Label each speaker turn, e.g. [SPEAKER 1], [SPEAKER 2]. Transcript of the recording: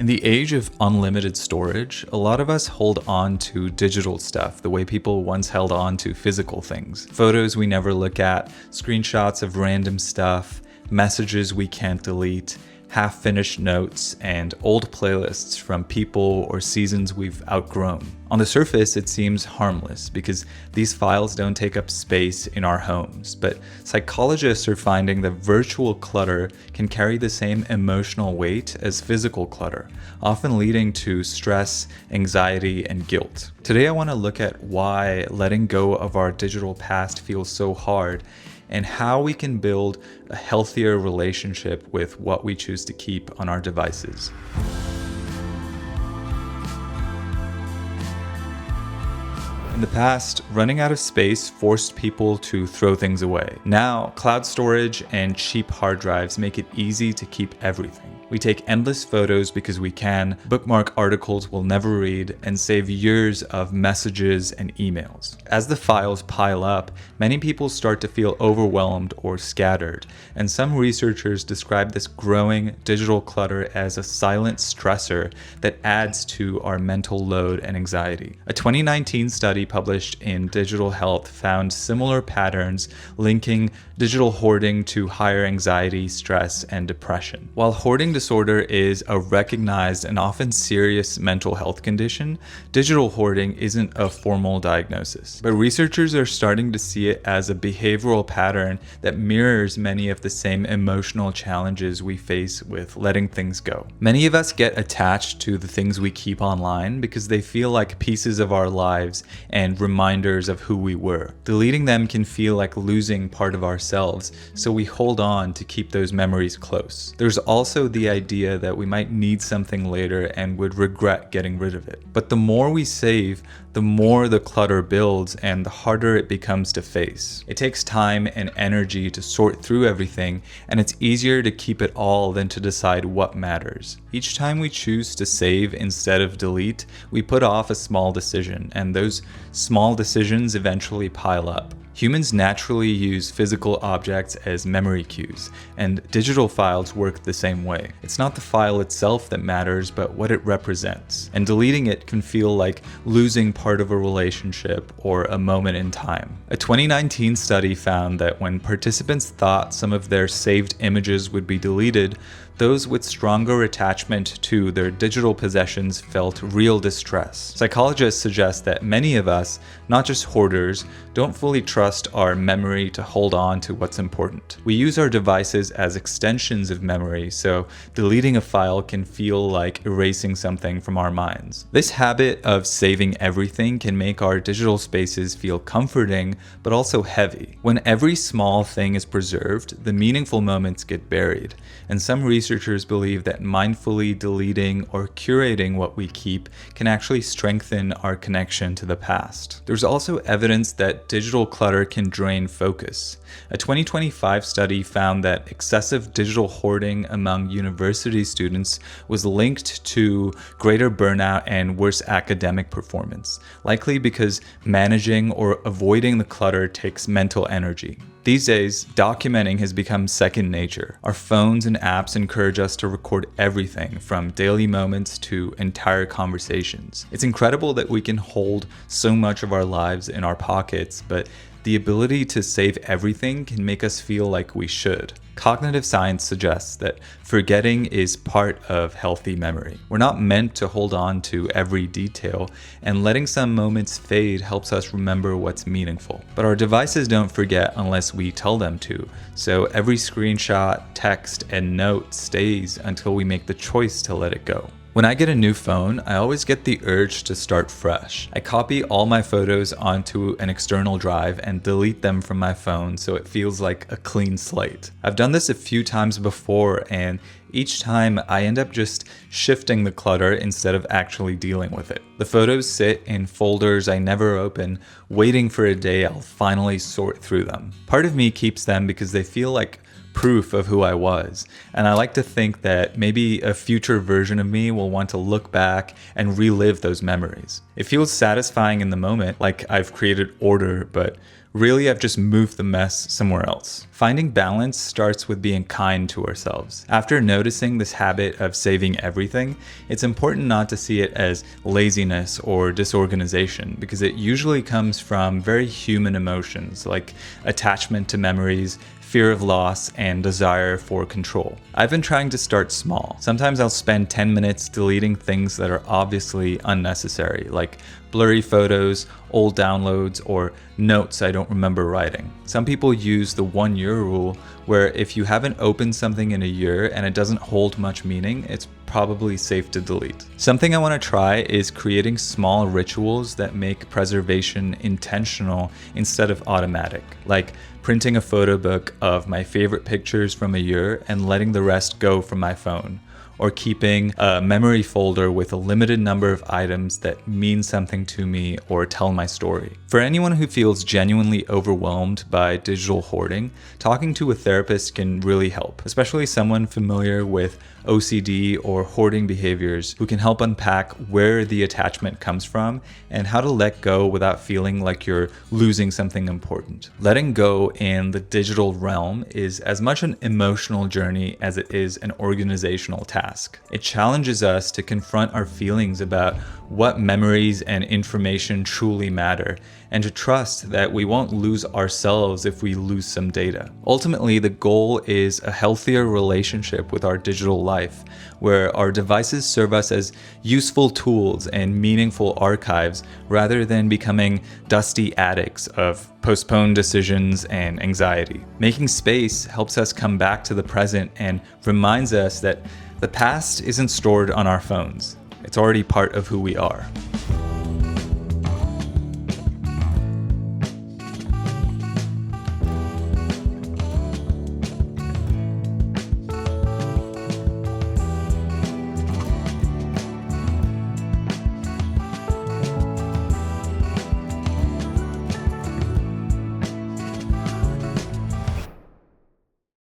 [SPEAKER 1] In the age of unlimited storage, a lot of us hold on to digital stuff the way people once held on to physical things. Photos we never look at, screenshots of random stuff, messages we can't delete, half-finished notes, and old playlists from people or seasons we've outgrown. On the surface, it seems harmless because these files don't take up space in our homes, but psychologists are finding that virtual clutter can carry the same emotional weight as physical clutter, often leading to stress, anxiety, and guilt. Today, I want to look at why letting go of our digital past feels so hard and how we can build a healthier relationship with what we choose to keep on our devices. In the past, running out of space forced people to throw things away. Now, cloud storage and cheap hard drives make it easy to keep everything. We take endless photos because we can, bookmark articles we'll never read, and save years of messages and emails. As the files pile up, many people start to feel overwhelmed or scattered, and some researchers describe this growing digital clutter as a silent stressor that adds to our mental load and anxiety. A 2019 study published in Digital Health found similar patterns linking digital hoarding to higher anxiety, stress, and depression. While hoarding disorder is a recognized and often serious mental health condition, digital hoarding isn't a formal diagnosis. But researchers are starting to see it as a behavioral pattern that mirrors many of the same emotional challenges we face with letting things go. Many of us get attached to the things we keep online because they feel like pieces of our lives and reminders of who we were. Deleting them can feel like losing part of ourselves, so we hold on to keep those memories close. There's also the idea that we might need something later and would regret getting rid of it. But the more we save, the more the clutter builds and the harder it becomes to face. It takes time and energy to sort through everything, and it's easier to keep it all than to decide what matters. Each time we choose to save instead of delete, we put off a small decision, and those small decisions eventually pile up. Humans naturally use physical objects as memory cues, and digital files work the same way. It's not the file itself that matters, but what it represents. And deleting it can feel like losing part of a relationship or a moment in time. A 2019 study found that when participants thought some of their saved images would be deleted, those with stronger attachment to their digital possessions felt real distress. Psychologists suggest that many of us, not just hoarders, don't fully trust our memory to hold on to what's important. We use our devices as extensions of memory, so deleting a file can feel like erasing something from our minds. This habit of saving everything can make our digital spaces feel comforting, but also heavy. When every small thing is preserved, the meaningful moments get buried, and some researchers believe that mindfully deleting or curating what we keep can actually strengthen our connection to the past. There's also evidence that digital clutter can drain focus. A 2025 study found that excessive digital hoarding among university students was linked to greater burnout and worse academic performance, likely because managing or avoiding the clutter takes mental energy. These days, documenting has become second nature. Our phones and apps encourage us to record everything from daily moments to entire conversations. It's incredible that we can hold so much of our lives in our pockets, but the ability to save everything can make us feel like we should. Cognitive science suggests that forgetting is part of healthy memory. We're not meant to hold on to every detail, and letting some moments fade helps us remember what's meaningful. But our devices don't forget unless we tell them to, so every screenshot, text, and note stays until we make the choice to let it go. When I get a new phone, I always get the urge to start fresh. I copy all my photos onto an external drive and delete them from my phone so it feels like a clean slate. I've done this a few times before, and each time I end up just shifting the clutter instead of actually dealing with it. The photos sit in folders I never open, waiting for a day I'll finally sort through them. Part of me keeps them because they feel like proof of who I was, and I like to think that maybe a future version of me will want to look back and relive those memories. It feels satisfying in the moment, like I've created order, but Really, I've just moved the mess somewhere else. Finding balance starts with being kind to ourselves. After noticing this habit of saving everything, it's important not to see it as laziness or disorganization, because it usually comes from very human emotions like attachment to memories, fear of loss, and desire for control. I've been trying to start small. Sometimes I'll spend 10 minutes deleting things that are obviously unnecessary, like blurry photos, old downloads, or notes I don't remember writing. Some people use the 1 year rule, where if you haven't opened something in a year and it doesn't hold much meaning, it's probably safe to delete. Something I want to try is creating small rituals that make preservation intentional instead of automatic, like printing a photo book of my favorite pictures from a year and letting the rest go from my phone, or keeping a memory folder with a limited number of items that mean something to me or tell my story. For anyone who feels genuinely overwhelmed by digital hoarding, talking to a therapist can really help, especially someone familiar with OCD or hoarding behaviors who can help unpack where the attachment comes from and how to let go without feeling like you're losing something important. Letting go in the digital realm is as much an emotional journey as it is an organizational task. It challenges us to confront our feelings about what memories and information truly matter, and to trust that we won't lose ourselves if we lose some data. Ultimately, the goal is a healthier relationship with our digital life, where our devices serve us as useful tools and meaningful archives rather than becoming dusty attics of postponed decisions and anxiety. Making space helps us come back to the present and reminds us that the past isn't stored on our phones. It's already part of who we are.